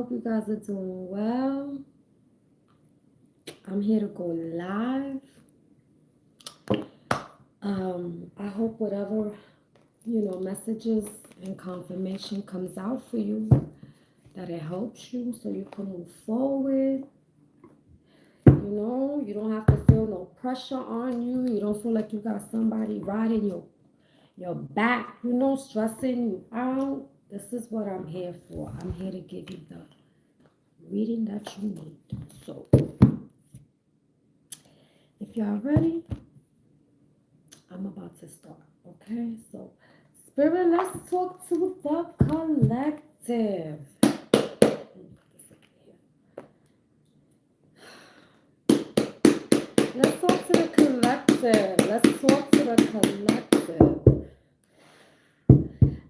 hope you guys are doing well. I'm here to go live. I hope whatever, messages and confirmation comes out for you, that it helps you so you can move forward. You don't have to feel no pressure on you. You don't feel like you got somebody riding your back, stressing you out. This is what I'm here for. I'm here to give you the reading that you need. So if y'all ready, I'm about to start. Okay, so Spirit, let's talk to the collective. Let's talk to the collective. Let's talk to the collective.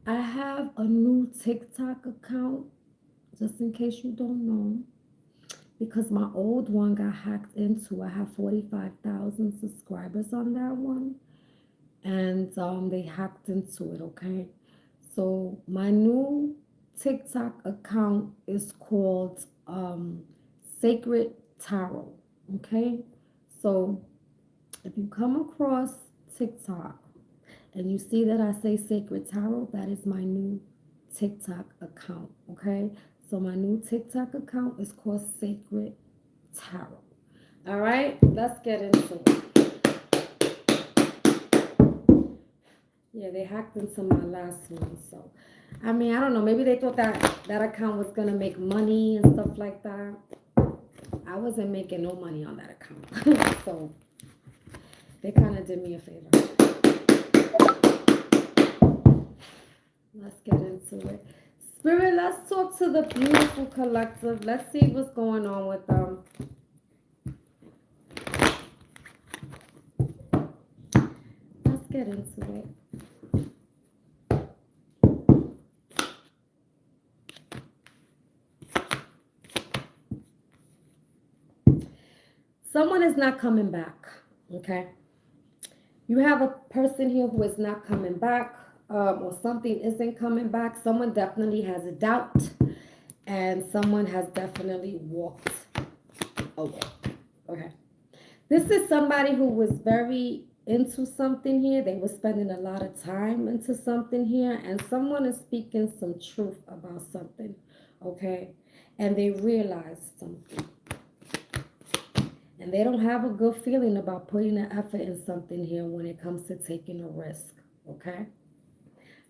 I have a new TikTok account, just in case you don't know, because my old one got hacked into. I have 45,000 subscribers on that one, and they hacked into it. Okay, so my new TikTok account is called Sacred Tarot. Okay, so if you come across TikTok and you see that I say Sacred Tarot, that is my new TikTok account. Okay, so my new TikTok account is called Sacred Tarot. All right, let's get into it. Yeah, they hacked into my last one. So, I mean, I don't know. Maybe they thought that account was going to make money and stuff like that. I wasn't making no money on that account. So, they kind of did me a favor. Let's get into it. Spirit, let's talk to the beautiful collective. Let's see what's going on with them. Let's get into it. Someone is not coming back, okay? You have a person here who is not coming back, or something isn't coming back. Someone definitely has a doubt, and someone has definitely walked away, okay? This is somebody who was very into something here. They were spending a lot of time into something here, and someone is speaking some truth about something, okay? And they realized something. And they don't have a good feeling about putting an effort in something here when it comes to taking a risk, okay?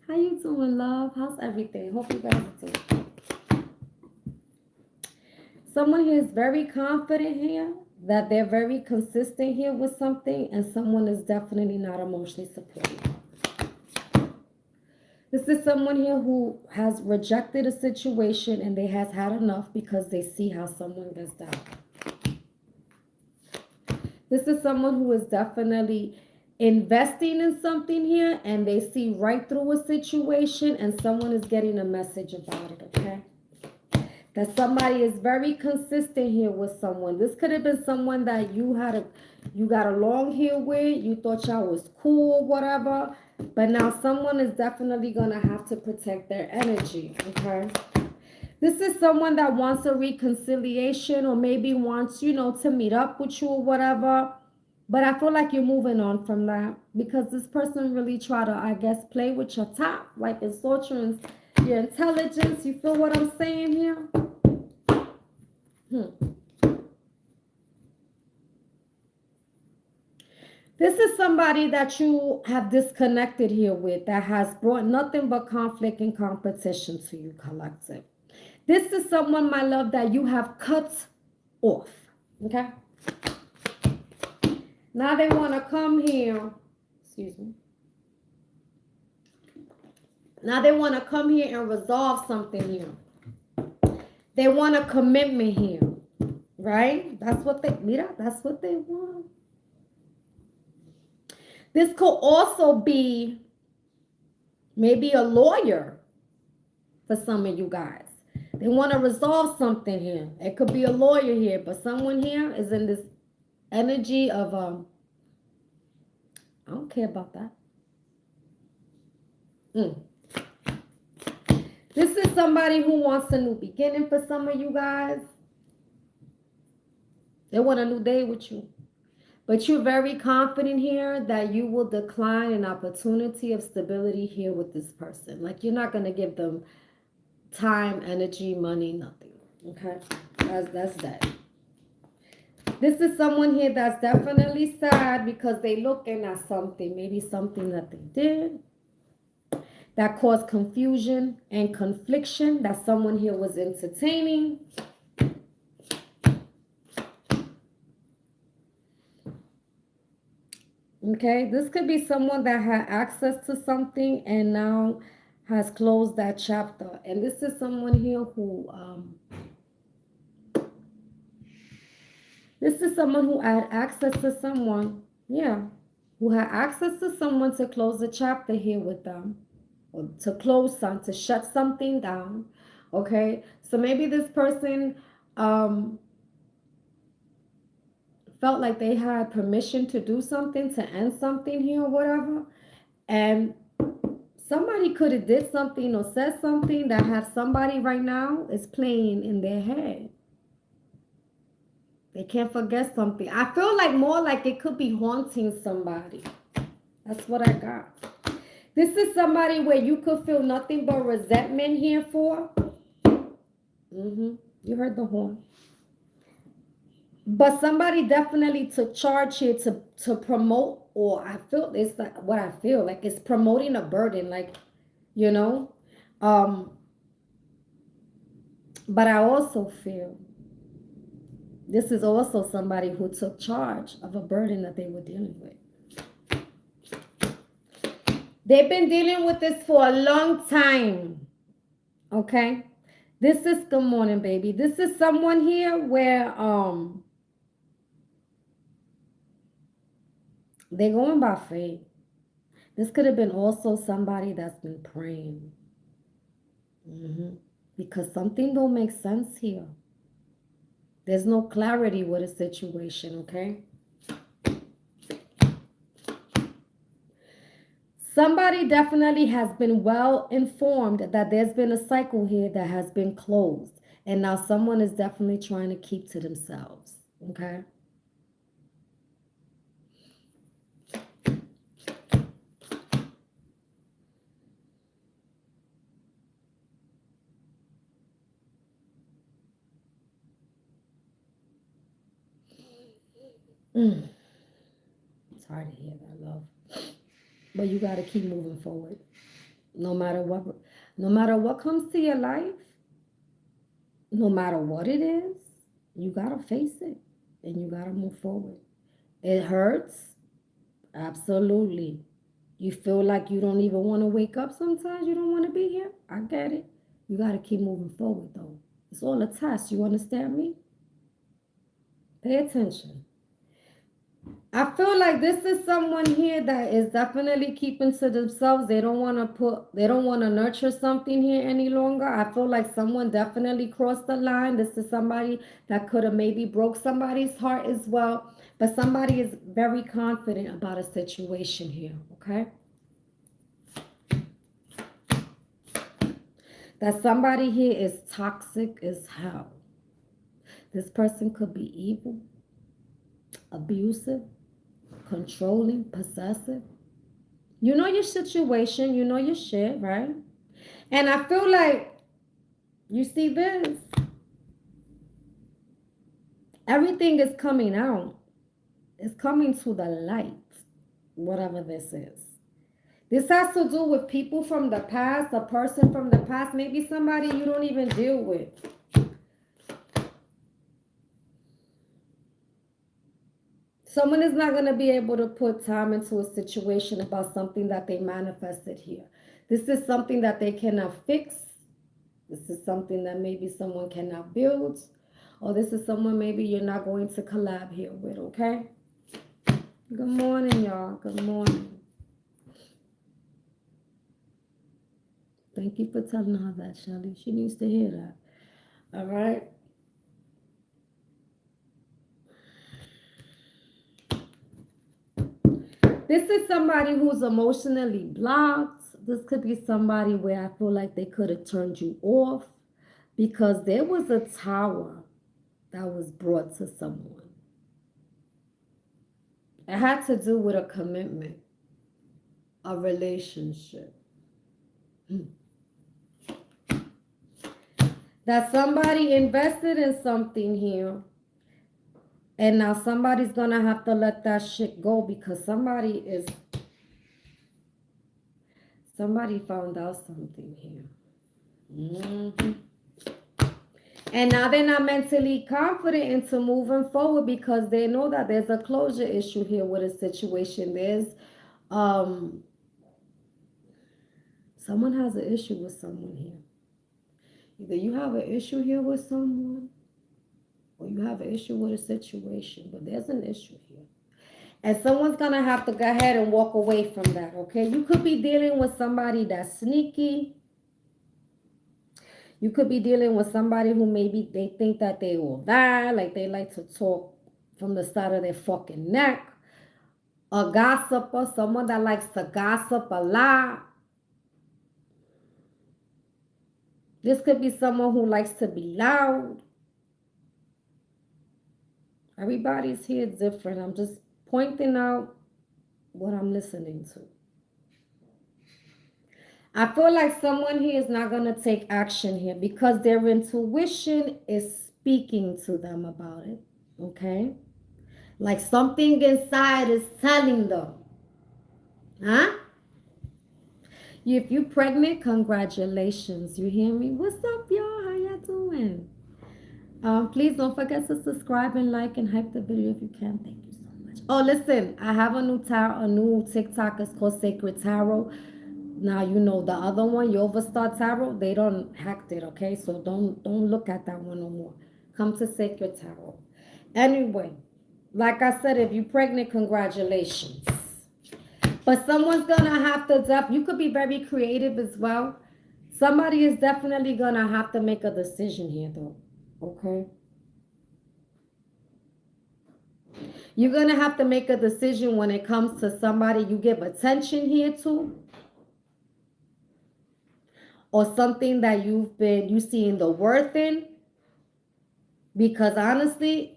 How you doing, love? How's everything? Hope you guys are doing. Someone here is very confident here, that they're very consistent here with something, and someone is definitely not emotionally supportive. This is someone here who has rejected a situation and they has had enough because they see how someone gets down. This is someone who is definitely investing in something here and they see right through a situation and someone is getting a message about it, okay? That somebody is very consistent here with someone. This could have been someone that you got along here with, you thought y'all was cool or whatever, but now someone is definitely going to have to protect their energy, okay? This is someone that wants a reconciliation or maybe wants, to meet up with you or whatever. But I feel like you're moving on from that because this person really try to, I guess, play with your top, like insult your intelligence. You feel what I'm saying here? This is somebody that you have disconnected here with that has brought nothing but conflict and competition to you, collective. This is someone, my love, that you have cut off, okay? Now they want to come here, excuse me. Now they want to come here and resolve something here. They want a commitment here, right? That's what they want. This could also be maybe a lawyer for some of you guys. They want to resolve something here. It could be a lawyer here, but someone here is in this energy of, I don't care about that. This is somebody who wants a new beginning for some of you guys. They want a new day with you. But you're very confident here that you will decline an opportunity of stability here with this person. Like you're not going to give them time, energy, money, nothing. Okay? That's that. This is someone here that's definitely sad because they looking at something, maybe something that they did that caused confusion and confliction that someone here was entertaining. Okay, this could be someone that had access to something and now has closed that chapter. And this is someone here who had access to someone, yeah, who had access to someone to close the chapter here with them, or to close some, to shut something down. Okay, so maybe this person felt like they had permission to do something, to end something here or whatever, and somebody could have did something or said something that have somebody right now is playing in their head. They can't forget something. I feel like more like it could be haunting somebody. That's what I got. This is somebody where you could feel nothing but resentment here for. You heard the horn. But somebody definitely took charge here to promote, or I feel it's like what I feel like it's promoting a burden, like, you know. But I also feel this is also somebody who took charge of a burden that they were dealing with. They've been dealing with this for a long time. Okay? This is good morning, baby. This is someone here where they're going by faith. This could have been also somebody that's been praying. Because something don't make sense here. There's no clarity with a situation, okay? Somebody definitely has been well informed that there's been a cycle here that has been closed. And now someone is definitely trying to keep to themselves, okay? It's hard to hear that, love. But you got to keep moving forward. No matter what comes to your life, no matter what it is, you got to face it and you got to move forward. It hurts. Absolutely. You feel like you don't even want to wake up sometimes. You don't want to be here. I get it. You got to keep moving forward, though. It's all a test. You understand me? Pay attention. I feel like this is someone here that is definitely keeping to themselves. They don't want to nurture something here any longer. I feel like someone definitely crossed the line. This is somebody that could have maybe broke somebody's heart as well. But somebody is very confident about a situation here, okay? That somebody here is toxic as hell. This person could be evil, abusive, controlling, possessive. You know your situation, you know your shit, right? And I feel like, you see this? Everything is coming out. It's coming to the light, whatever this is. This has to do with people from the past, a person from the past, maybe somebody you don't even deal with. Someone is not going to be able to put time into a situation about something that they manifested here. This is something that they cannot fix. This is something that maybe someone cannot build. Or this is someone maybe you're not going to collab here with, okay? Good morning, y'all. Good morning. Thank you for telling her that, Shelly. She needs to hear that. All right? This is somebody who's emotionally blocked, This could be somebody where I feel like they could have turned you off because there was a tower that was brought to someone. It had to do with a commitment, a relationship. That somebody invested in something here, and now somebody's gonna have to let that shit go because somebody found out something here. And now they're not mentally confident into moving forward because they know that there's a closure issue here with a situation. There's someone has an issue with someone here. Either you have an issue here with someone or you have an issue with a situation, but there's an issue here. And someone's going to have to go ahead and walk away from that, okay? You could be dealing with somebody that's sneaky. You could be dealing with somebody who maybe they think that they all that, like they like to talk from the side of their fucking neck. A gossiper, someone that likes to gossip a lot. This could be someone who likes to be loud. Everybody's here different. I'm just pointing out what I'm listening to. I feel like someone here is not going to take action here because their intuition is speaking to them about it. Okay? Like something inside is telling them. Huh? If you're pregnant, congratulations. You hear me? What's up, y'all? How y'all doing? Please don't forget to subscribe and like and hype the video if you can. Thank you so much. Oh, listen, I have a new tarot, a new TikTok. It's called Sacred Tarot. Now you know the other one, Yovastar Tarot. They don't hacked it, okay? So don't look at that one no more. Come to Sacred Tarot. Anyway, like I said, if you're pregnant, congratulations. But someone's gonna have to you could be very creative as well. Somebody is definitely gonna have to make a decision here, though. Okay. You're going to have to make a decision when it comes to somebody you give attention here to. Or something that you seeing the worth in. Because honestly,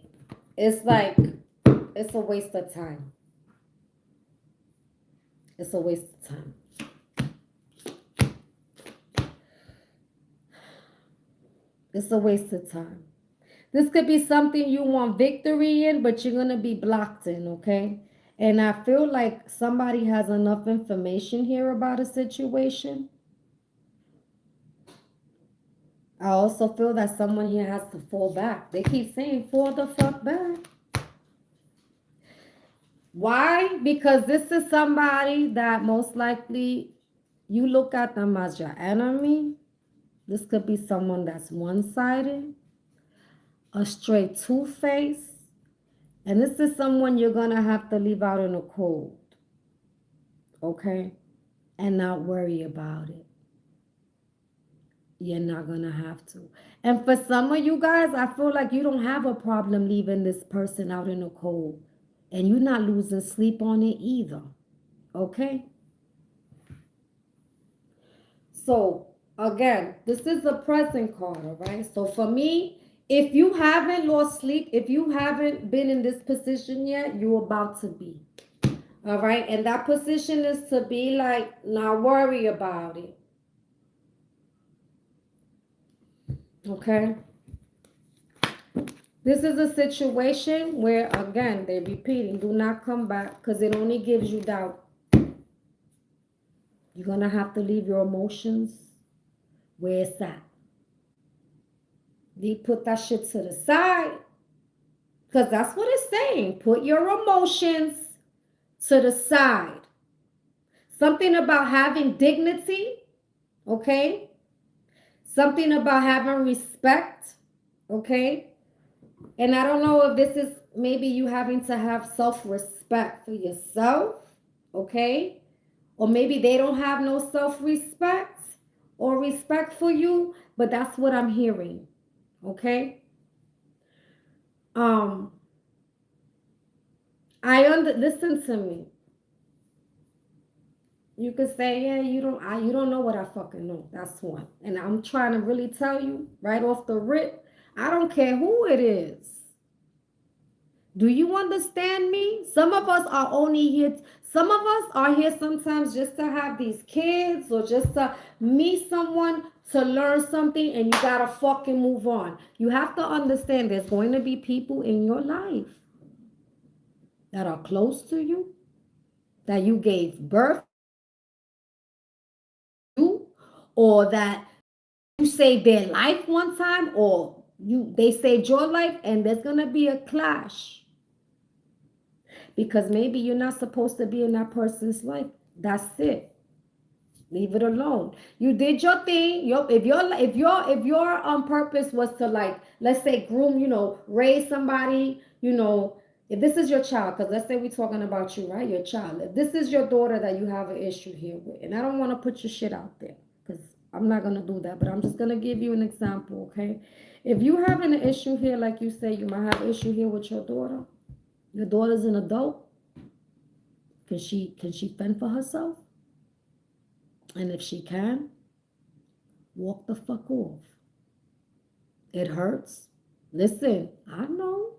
it's like, it's a waste of time. It's a waste of time. It's a waste of time. This could be something you want victory in, but you're going to be blocked in, okay? And I feel like somebody has enough information here about a situation. I also feel that someone here has to fall back. They keep saying, fall the fuck back. Why? Because this is somebody that most likely you look at them as your enemy. This could be someone that's one-sided, a straight two-face, and this is someone you're going to have to leave out in the cold, okay, and not worry about it. You're not going to have to. And for some of you guys, I feel like you don't have a problem leaving this person out in the cold, and you're not losing sleep on it either, okay? So, again, this is a present card, all right? So, for me, if you haven't lost sleep, if you haven't been in this position yet, you're about to be, all right? And that position is to be like, not worry about it, okay? This is a situation where, again, they're repeating, do not come back because it only gives you doubt. You're going to have to leave your emotions where it's at. You put that shit to the side because that's what it's saying. Put your emotions to the side. Something about having dignity, okay? Something about having respect, okay? And I don't know if this is maybe you having to have self-respect for yourself, okay? Or maybe they don't have no self-respect or respect for you, but that's what I'm hearing, okay? Listen to me. You could say, yeah, you don't know what I fucking know. That's one. And I'm trying to really tell you right off the rip, I don't care who it is. Do you understand me? Some of us are only here, some of us are here sometimes just to have these kids or just to meet someone to learn something, and you gotta fucking move on. You have to understand there's going to be people in your life that are close to you, that you gave birth to, or that you saved their life one time, or they saved your life, and there's gonna be a clash because maybe you're not supposed to be in that person's life. That's it. Leave it alone. You did your thing. If your purpose was to, like, let's say, groom, raise somebody, if this is your child, because let's say we're talking about you, right? Your child. If this is your daughter that you have an issue here with, and I don't want to put your shit out there because I'm not gonna do that, but I'm just gonna give you an example, okay? If you having an issue here, like you say, you might have an issue here with your daughter. Your daughter's an adult. Can she fend for herself? And if she can, walk the fuck off. It hurts. Listen, I know.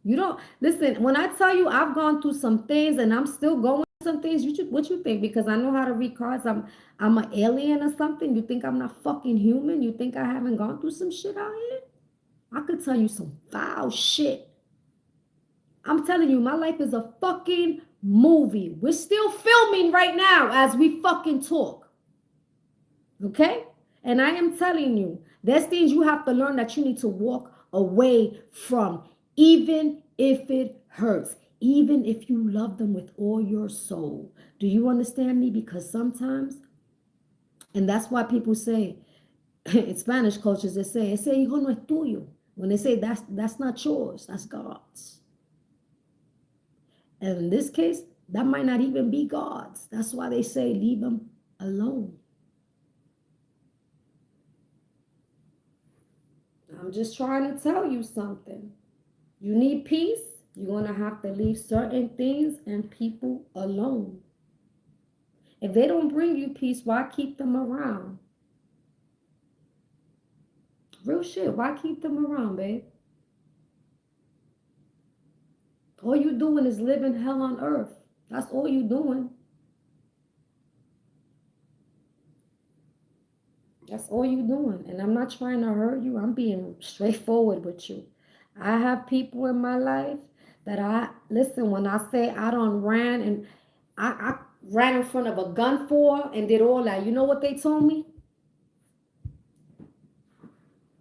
You don't listen. When I tell you I've gone through some things and I'm still going through some things, what you think? Because I know how to read cards, I'm an alien or something? You think I'm not fucking human? You think I haven't gone through some shit out here? I could tell you some foul shit. I'm telling you, my life is a fucking movie. We're still filming right now as we fucking talk. Okay? And I am telling you, there's things you have to learn that you need to walk away from, even if it hurts, even if you love them with all your soul. Do you understand me? Because sometimes, and that's why people say, in Spanish cultures, they say, ese hijo no es tuyo. When they say that's not yours, that's God's. And in this case, that might not even be God's. That's why they say leave them alone. I'm just trying to tell you something. You need peace, you're going to have to leave certain things and people alone. If they don't bring you peace, why keep them around? Real shit, why keep them around, babe? All you doing is living hell on earth. That's all you doing. That's all you doing. And I'm not trying to hurt you. I'm being straightforward with you. I have people in my life that listen, when I say I don't ran and I ran in front of a gun for and did all that. You know what they told me?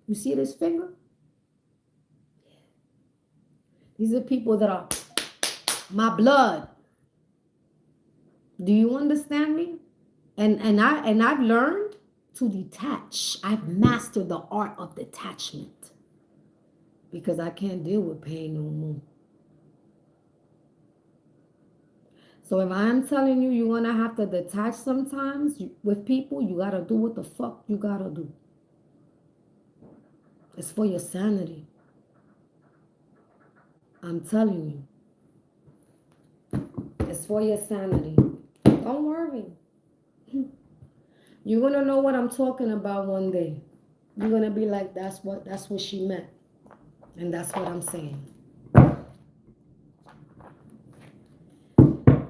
You see this finger? These are people that are my blood. Do you understand me? And I've learned to detach. I've mastered the art of detachment because I can't deal with pain no more. So if I'm telling you you're gonna have to detach sometimes with people, you gotta do what the fuck you gotta do. It's for your sanity. I'm telling you. It's for your sanity. Don't worry. You're gonna know what I'm talking about one day. You're gonna be like, that's what she meant. And that's what I'm saying.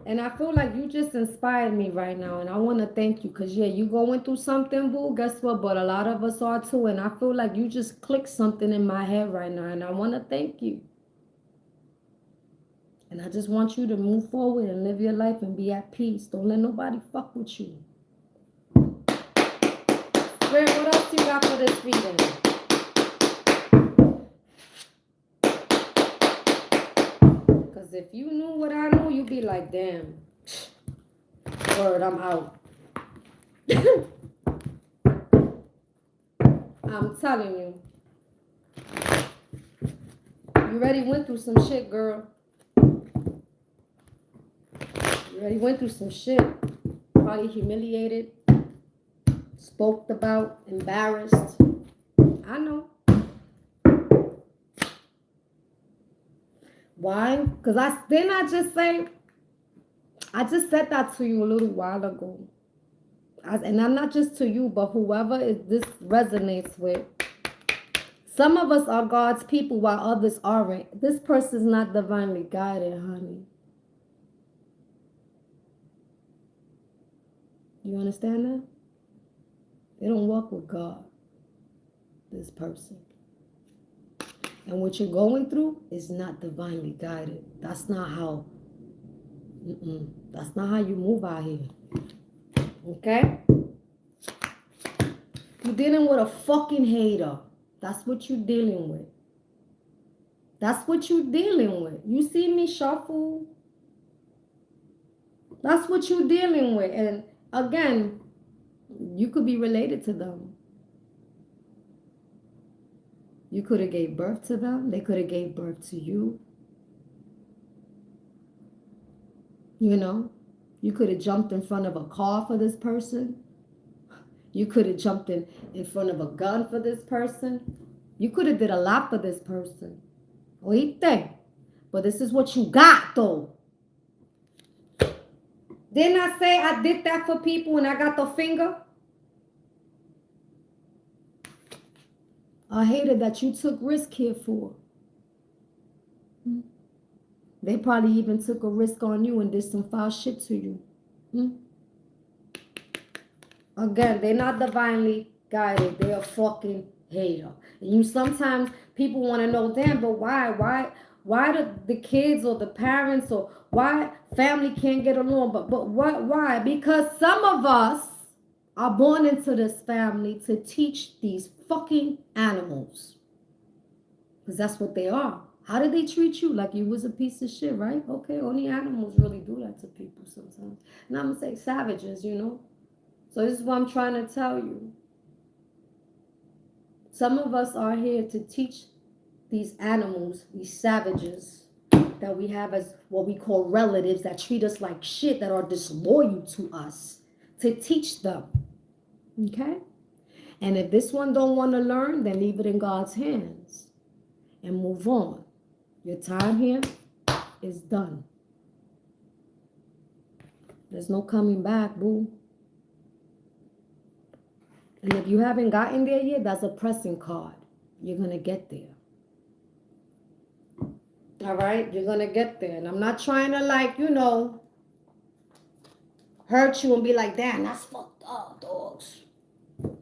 And I feel like you just inspired me right now. And I want to thank you. Because, yeah, you going through something, boo. Guess what? But a lot of us are too. And I feel like you just clicked something in my head right now. And I want to thank you. And I just want you to move forward and live your life and be at peace. Don't let nobody fuck with you. Spirit, what else you got for this reading? Because if you knew what I know, you'd be like, damn. Word, I'm out. I'm telling you. You already went through some shit, girl. You already went through some shit. Probably humiliated. Spoke about. Embarrassed. I know. Why? Because didn't I just say I just said that to you a little while ago. And I'm not just to you, but whoever this resonates with. Some of us are God's people while others aren't. This person's not divinely guided, honey. You understand that? They don't walk with God, this person. And what you're going through is not divinely guided. That's not how, that's not how you move out here. Okay? You're dealing with a fucking hater. That's what you're dealing with. That's what you're dealing with. You see me shuffle? That's what you're dealing with. And again, you could be related to them. You could have gave birth to them. They could have gave birth to you. You know? You could have jumped in front of a car for this person. You could have jumped in front of a gun for this person. You could have did a lot for this person. Oíste? But this is what you got, though. Didn't I say I did that for people and I got the finger? A hater that you took risk here for. They probably even took a risk on you and did some foul shit to you. Again, they're not divinely guided. They're a fucking hater. And you sometimes people want to know, damn, but why? Why the kids or the parents or why family can't get along? But what? Why? Because some of us are born into this family to teach these fucking animals. Because that's what they are. How did they treat you? Like you was a piece of shit, right? Okay, only animals really do that to people sometimes. And I'm going to say savages, you know. So this is what I'm trying to tell you. Some of us are here to teach these animals, these savages that we have as what we call relatives that treat us like shit, that are disloyal to us, to teach them. Okay? And if this one don't want to learn, then leave it in God's hands and move on. Your time here is done. There's no coming back, boo. And if you haven't gotten there yet, that's a pressing card. You're going to get there. All right? You're going to get there. And I'm not trying to, like, you know, hurt you and be like, damn, that's fucked up, dogs.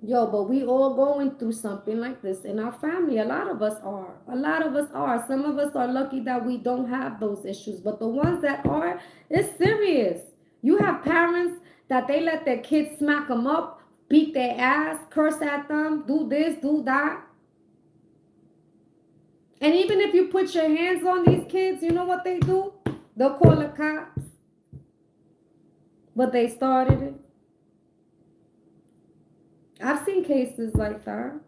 Yo, but we all going through something like this in our family. A lot of us are. A lot of us are. Some of us are lucky that we don't have those issues. But the ones that are, it's serious. You have parents that they let their kids smack them up, beat their ass, curse at them, do this, do that. And even if you put your hands on these kids, you know what they do? They'll call the cops. But they started it. I've seen cases like that.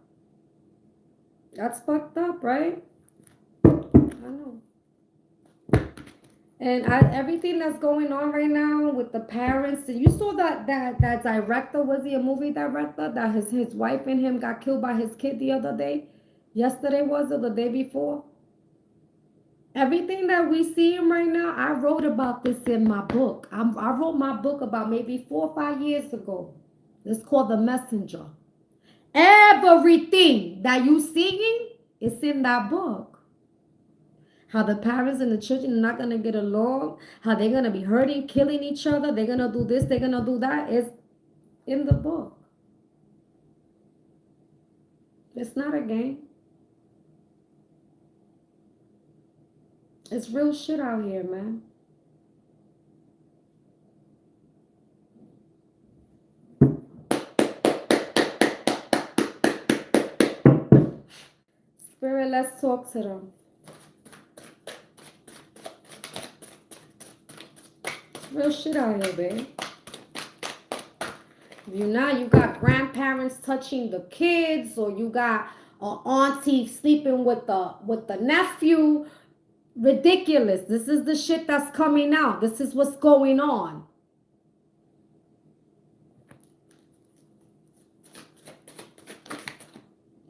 That's fucked up, right? I know. And everything that's going on right now with the parents, you saw that director, was he a movie director? That his wife and him got killed by his kid the other day. Yesterday was it, the day before? Everything that we see right now, I wrote about this in my book. I wrote my book about maybe 4 or 5 years ago. It's called The Messenger. Everything that you seeing is in that book. How the parents and the children are not going to get along. How they're going to be hurting, killing each other. They're going to do this. They're going to do that. It's in the book. It's not a game. It's real shit out here, man. Spirit, let's talk to them. Real shit out here, babe. You got grandparents touching the kids, or you got an auntie sleeping with the nephew. Ridiculous. This is the shit that's coming out. This is what's going on.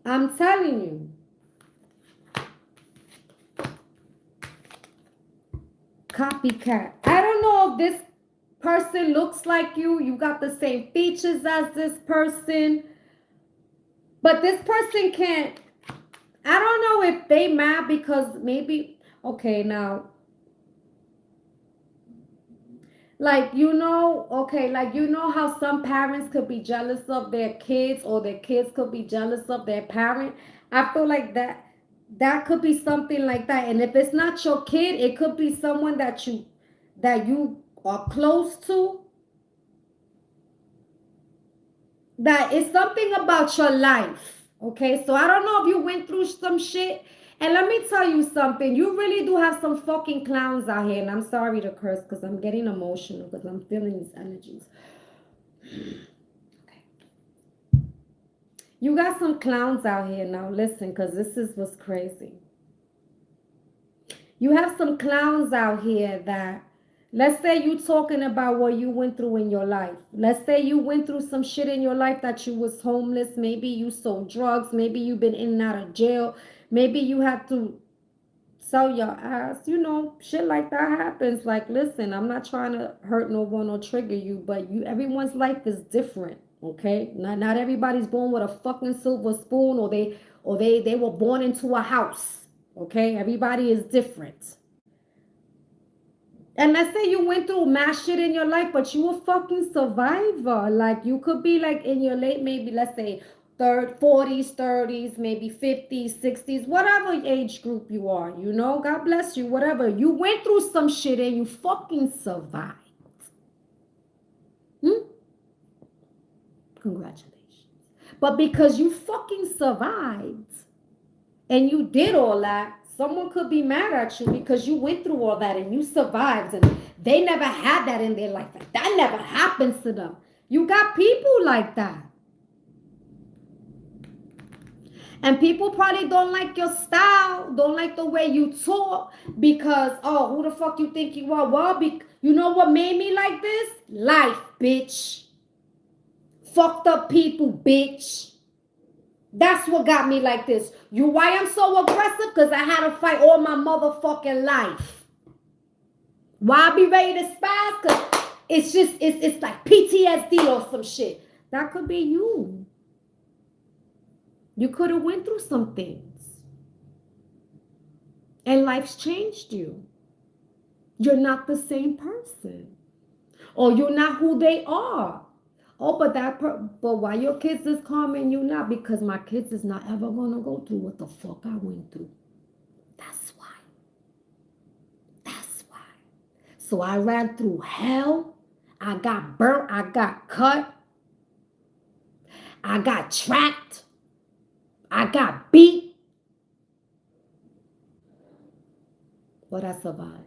I'm telling you. Copycat. I don't know if this person looks like you got the same features as this person, but this person can't, I don't know if they mad because maybe, okay, now, like, okay, like, how some parents could be jealous of their kids or their kids could be jealous of their parent. I feel like that could be something like that. And if it's not your kid, it could be someone that you are close to, that is something about your life. Okay, so I don't know if you went through some shit. And let me tell you something. You really do have some fucking clowns out here. And I'm sorry to curse because I'm getting emotional because I'm feeling these energies. Okay. You got some clowns out here now. Listen, because this is what's crazy. You have some clowns out here that, let's say you talking about what you went through in your life. Let's say you went through some shit in your life, that you was homeless. Maybe you sold drugs. Maybe you've been in and out of jail. Maybe you had to sell your ass. Shit like that happens. Like, listen, I'm not trying to hurt no one or trigger you, but everyone's life is different. Okay, not everybody's born with a fucking silver spoon, or they were born into a house. Okay, everybody is different. And let's say you went through mad shit in your life, but you a fucking survivor. Like, you could be like in your late, maybe let's say 40s, 30s, maybe 50s, 60s, whatever age group you are, God bless you, whatever. You went through some shit and you fucking survived. Congratulations. But because you fucking survived and you did all that, someone could be mad at you because you went through all that and you survived, and they never had that in their life. Like, that never happens to them. You got people like that. And people probably don't like your style, don't like the way you talk, because, oh, who the fuck you think you are? Well, you know what made me like this? Life, bitch. Fucked up people, bitch. That's what got me like this. Why I'm so aggressive? Because I had to fight all my motherfucking life. Why I be ready to spaz? Because it's like PTSD or some shit. That could be you. You could have went through some things. And life's changed you. You're not the same person. Or you're not who they are. Oh, but why your kids is calm and you not? Because my kids is not ever gonna go through what the fuck I went through. That's why. That's why. So I ran through hell. I got burnt. I got cut. I got trapped. I got beat. But I survived.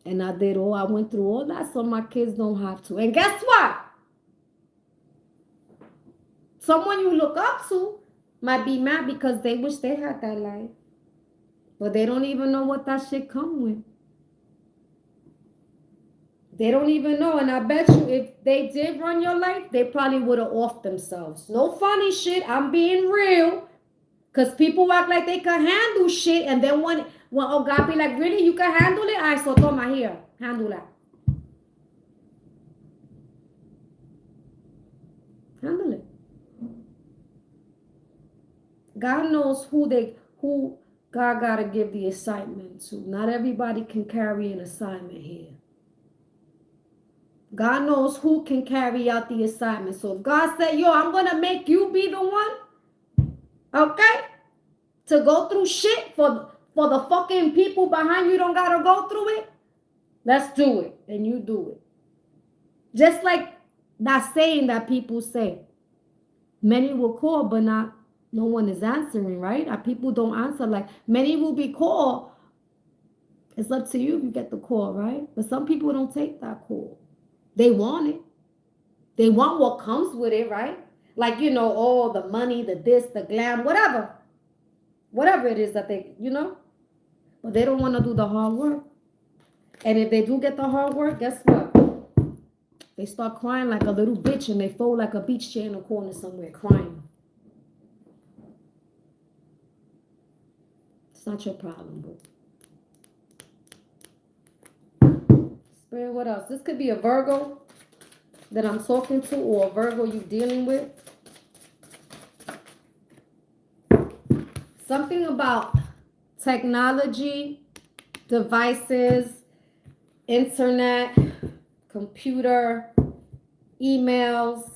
And I went through all that so my kids don't have to. And guess what? Someone you look up to might be mad because they wish they had that life. But they don't even know what that shit come with. They don't even know. And I bet you if they did run your life, they probably would have offed themselves. No funny shit. I'm being real. Because people act like they can handle shit. And then when oh God be like, really? You can handle it? All right, so toma here. Handle that. Handle it. God knows who God gotta give the assignment to. Not everybody can carry an assignment here. God knows who can carry out the assignment. So if God said, yo, I'm gonna make you be the one, okay, to go through shit for the fucking people behind you don't gotta go through it, let's do it. And you do it. Just like that saying that people say, many will call, but no one is answering, right? People don't answer. Like, many will be called. It's up to you if you get the call, right? But some people don't take that call. They want it. They want what comes with it, right? Like, all the money, the this, the glam, whatever. Whatever it is that they, But they don't want to do the hard work. And if they do get the hard work, guess what? They start crying like a little bitch and they fold like a beach chair in a corner somewhere crying. It's not your problem, bro. It's Spirit, what else? This could be a Virgo that I'm talking to or a Virgo you dealing with. Something about technology, devices, internet, computer, emails.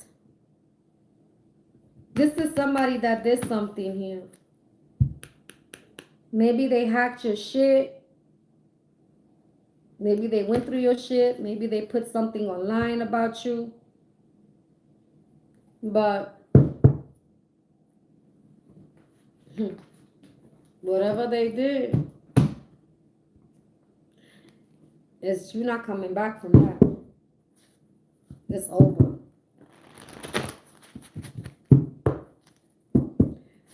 This is somebody that did something here. Maybe they hacked your shit. Maybe they went through your shit. Maybe they put something online about you. But whatever they did, you're not coming back from that. It's over.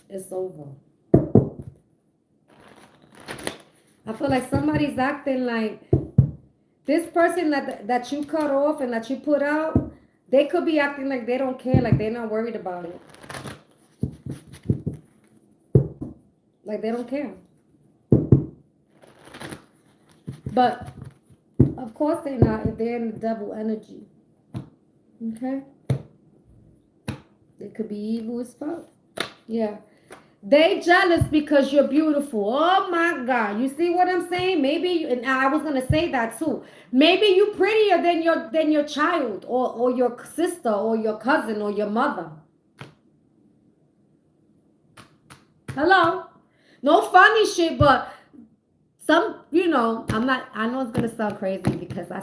It's over. I feel like somebody's acting like this person that you cut off and that you put out, they could be acting like they don't care, like they're not worried about it. Like they don't care. But of course they're not if they're in the devil energy. Okay? They could be evil as fuck. Yeah. They jealous because you're beautiful. Oh my God. You see what I'm saying? Maybe, and I was gonna say that too. Maybe you prettier than your child or your sister or your cousin or your mother. Hello? No funny shit, but some, I know it's gonna sound crazy because I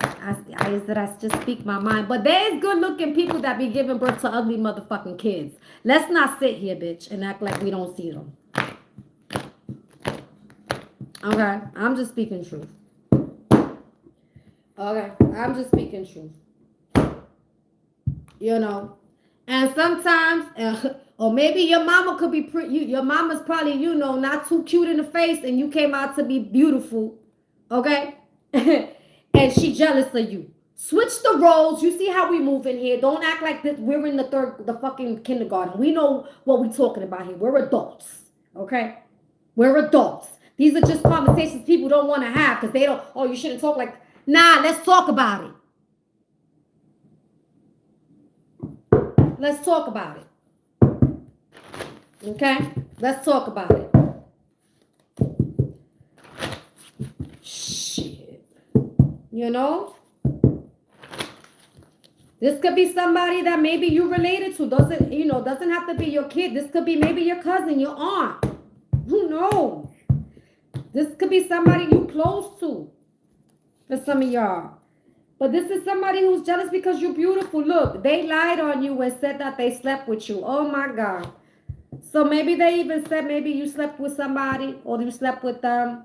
just speak my mind, but there's good looking people that be giving birth to ugly motherfucking kids. Let's not sit here, bitch, and act like we don't see them. Okay, I'm just speaking truth. Okay, I'm just speaking truth. And sometimes, or maybe your mama could be your mama's probably, not too cute in the face and you came out to be beautiful. Okay? And she jealous of you. Switch the roles. You see how we move in here. Don't act like this. We're in the fucking kindergarten. We know what we're talking about here. We're adults. Okay? We're adults. These are just conversations people don't want to have because they don't, you shouldn't talk like, nah, let's talk about it. Let's talk about it. Okay? Let's talk about it. Shit. This could be somebody that maybe you related to. Doesn't have to be your kid. This could be maybe your cousin, your aunt. Who knows? This could be somebody you close to. For some of y'all. But this is somebody who's jealous because you're beautiful. Look, they lied on you and said that they slept with you. Oh my God. So maybe they even said maybe you slept with somebody or you slept with them.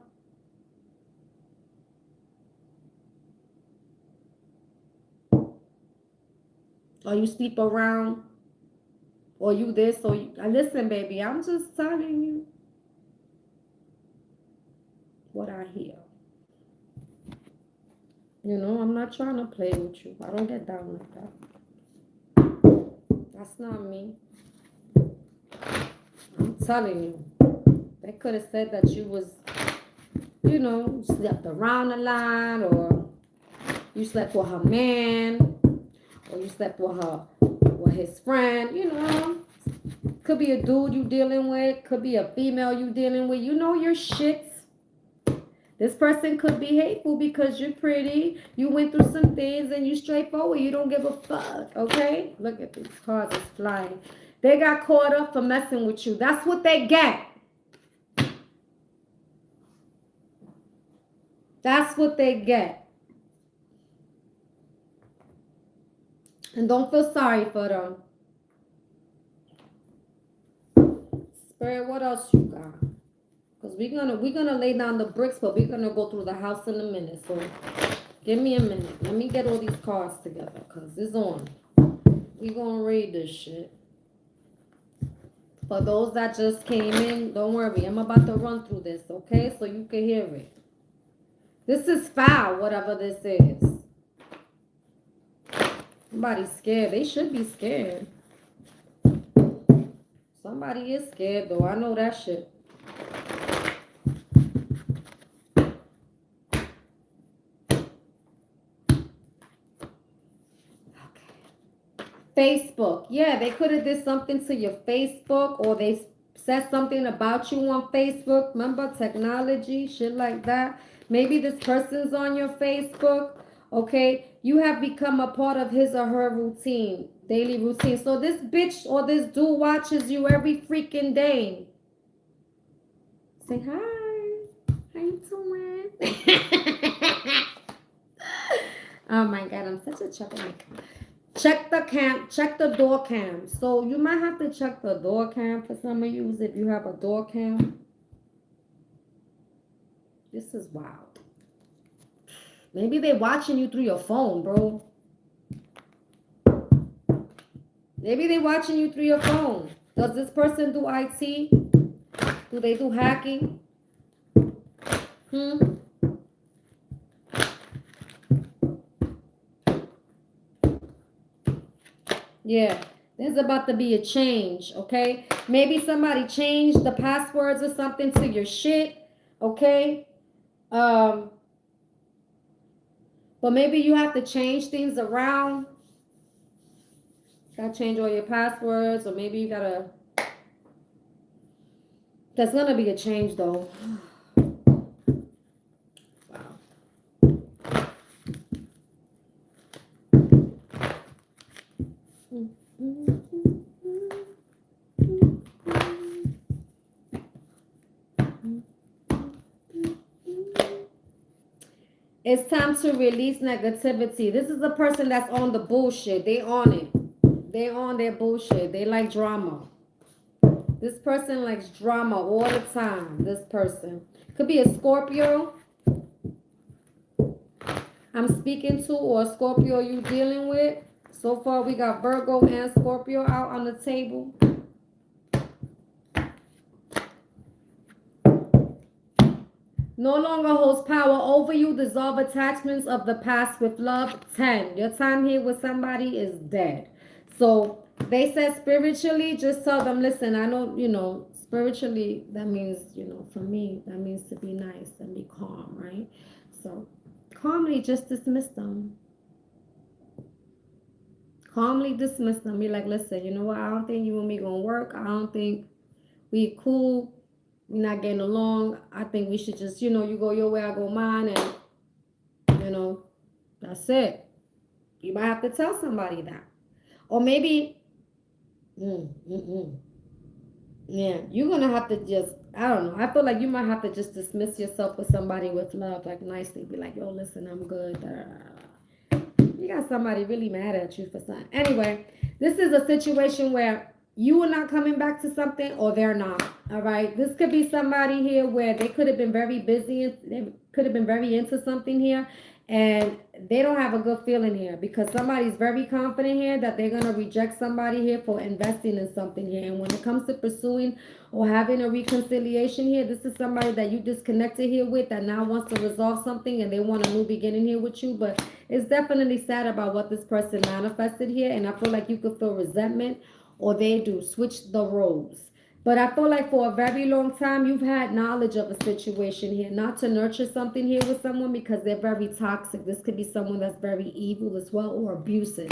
Or you sleep around. Or you this or you. Listen, baby, I'm just telling you what I hear. I'm not trying to play with you. I don't get down like that. That's not me. I'm telling you. They could have said that you was, slept around a lot, or you slept with her man, or you slept with his friend, Could be a dude you dealing with, could be a female you dealing with. You know your shit. This person could be hateful because you're pretty. You went through some things and you straightforward. You don't give a fuck, okay? Look at these cards is flying. They got caught up for messing with you. That's what they get. That's what they get. And don't feel sorry for them. Spirit, what else you got? Because we're gonna lay down the bricks, but we're gonna go through the house in a minute. So give me a minute. Let me get all these cards together because it's on. We're gonna read this shit. For those that just came in, don't worry. I'm about to run through this, okay? So you can hear it. This is foul, whatever this is. Somebody's scared. They should be scared. Somebody is scared, though. I know that shit. Facebook. Yeah, they could have did something to your Facebook, or they said something about you on Facebook. Remember technology, shit like that. Maybe this person's on your Facebook. Okay, you have become a part of his or her routine, daily routine. So this bitch or this dude watches you every freaking day. Say hi. How you doing? Oh my god, I'm such a troublemaker. Check the door cam. So you might have to check the door cam for some of you if you have a door cam. This is wild. Maybe they're watching you through your phone, bro. Maybe they're watching you through your phone. Does this person do IT? Do they do hacking? Yeah, there's about to be a change, okay? Maybe somebody changed the passwords or something to your shit, okay? But maybe you have to change things around. Gotta change all your passwords, or maybe you gotta. There's gonna be a change though. Wow. It's time to release negativity. This is a person that's on the bullshit. They on it. They on their bullshit. They like drama. This person likes drama all the time. This person. Could be a Scorpio I'm speaking to, or a Scorpio you dealing with. So far we got Virgo and Scorpio out on the table. No longer holds power over you. Dissolve attachments of the past with love. 10. Your time here with somebody is dead. So they said spiritually, just tell them, listen, I know, spiritually, that means, for me, that means to be nice and be calm, right? So calmly just dismiss them. Calmly dismiss them. Be like, listen, you know what? I don't think you and me gonna work. I don't think we cool. We're not getting along. I think we should just, you go your way, I go mine, and that's it. You might have to tell somebody that. Or maybe, yeah, you're gonna have to just, I don't know. I feel like you might have to just dismiss yourself with somebody with love, like nicely. Be like, yo, listen, I'm good. You got somebody really mad at you for something. Anyway, this is a situation where you are not coming back to something, or they're not. All right. This could be somebody here where they could have been very busy. They could have been very into something here, and they don't have a good feeling here because somebody's very confident here that they're going to reject somebody here for investing in something here. And when it comes to pursuing or having a reconciliation here, this is somebody that you disconnected here with that now wants to resolve something, and they want a new beginning here with you. But it's definitely sad about what this person manifested here, and I feel like you could feel resentment, or they do. Switch the roles. But I feel like for a very long time, you've had knowledge of a situation here, not to nurture something here with someone because they're very toxic. This could be someone that's very evil as well, or abusive.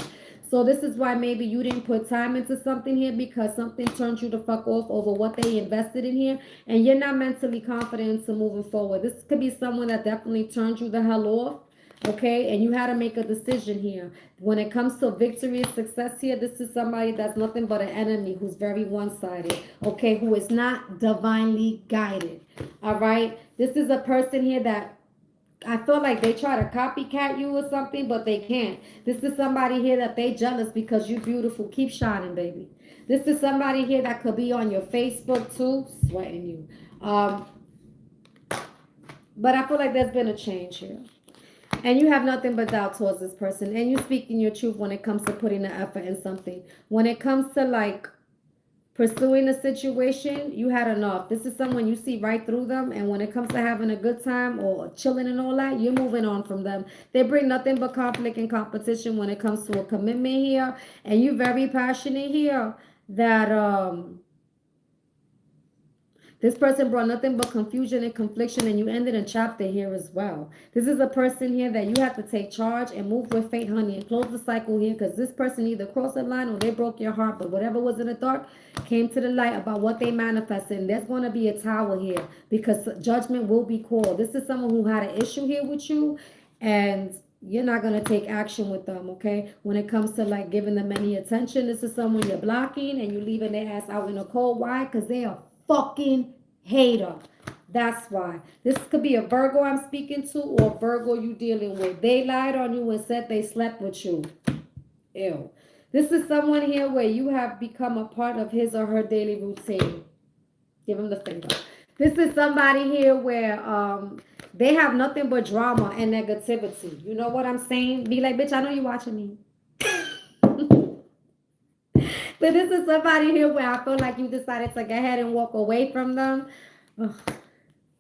So this is why maybe you didn't put time into something here because something turned you the fuck off over what they invested in here, and you're not mentally confident to moving forward. This could be someone that definitely turned you the hell off. Okay, and you had to make a decision here. When it comes to victory and success here, this is somebody that's nothing but an enemy, who's very one-sided, okay, who is not divinely guided. All right, this is a person here that I feel like they try to copycat you or something, but they can't. This is somebody here that they jealous because you beautiful. Keep shining, baby. This is somebody here that could be on your Facebook too, sweating you. But I feel like there's been a change here. And you have nothing but doubt towards this person. And you speaking your truth when it comes to putting the effort in something. When it comes to like pursuing a situation, you had enough. This is someone you see right through them. And when it comes to having a good time or chilling and all that, you're moving on from them. They bring nothing but conflict and competition when it comes to a commitment here. And you're very passionate here that This person brought nothing but confusion and confliction, and you ended a chapter here as well. This is a person here that you have to take charge and move with faith, honey, and close the cycle here, because this person either crossed the line or they broke your heart, but whatever was in the dark came to the light about what they manifested. And there's going to be a tower here because judgment will be called. This is someone who had an issue here with you, and you're not going to take action with them, okay? When it comes to like giving them any attention, this is someone you're blocking and you're leaving their ass out in the cold. Why? Because they are fucking hater. That's why. This could be a Virgo I'm speaking to or Virgo you dealing with. They lied on you and said they slept with you. Ew. This is someone here where you have become a part of his or her daily routine. Give him the finger. This is somebody here where they have nothing but drama and negativity. You know what I'm saying? Be like, bitch, I know you watching me. But this is somebody here where I feel like you decided to go ahead and walk away from them. Ugh.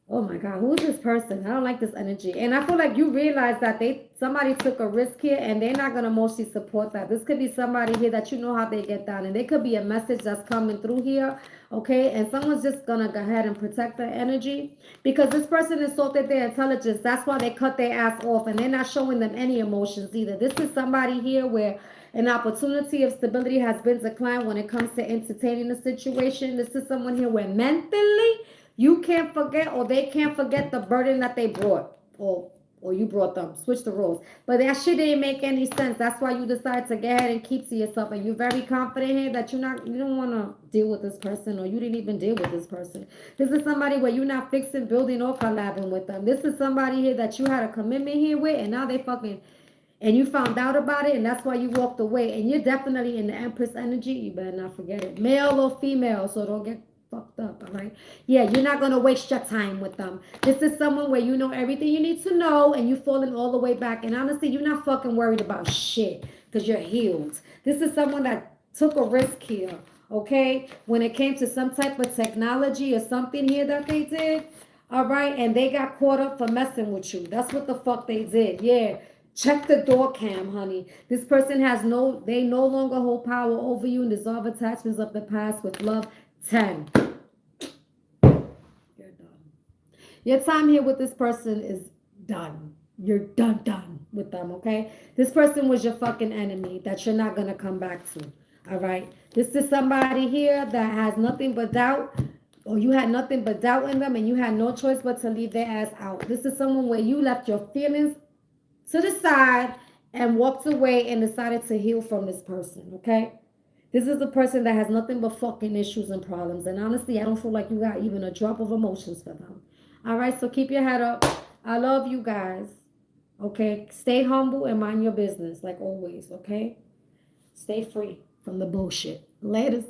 Oh my God, who's this person? I don't like this energy. And I feel like you realize that somebody took a risk here and they're not going to mostly support that. This could be somebody here that you know how they get down. And there could be a message that's coming through here, okay? And someone's just going to go ahead and protect their energy because this person insulted their intelligence. That's why they cut their ass off and they're not showing them any emotions either. This is somebody here where an opportunity of stability has been declined when it comes to entertaining the situation. This is someone here where mentally you can't forget or they can't forget the burden that they brought or you brought them. Switch the roles. But that shit didn't make any sense. That's why you decided to go ahead and keep to yourself. And you're very confident here that you don't want to deal with this person or you didn't even deal with this person. This is somebody where you're not fixing, building, or collabing with them. This is somebody here that you had a commitment here with and now they fucking... And you found out about it, and that's why you walked away. And you're definitely in the Empress energy. You better not forget it. Male or female, so don't get fucked up, all right? Yeah, you're not going to waste your time with them. This is someone where you know everything you need to know, and you're falling all the way back. And honestly, you're not fucking worried about shit because you're healed. This is someone that took a risk here, okay? When it came to some type of technology or something here that they did, all right? And they got caught up for messing with you. That's what the fuck they did, yeah. Check the door cam, honey. This person they no longer hold power over you and dissolve attachments of the past with love. 10. You're done. Your time here with this person is done. You're done with them, okay? This person was your fucking enemy that you're not going to come back to, all right? This is somebody here that has nothing but doubt, or you had nothing but doubt in them and you had no choice but to leave their ass out. This is someone where you left your feelings to the side and walked away and decided to heal from this person, okay? This is a person that has nothing but fucking issues and problems. And honestly, I don't feel like you got even a drop of emotions for them. All right, so keep your head up. I love you guys, okay? Stay humble and mind your business like always, okay? Stay free from the bullshit. Laters.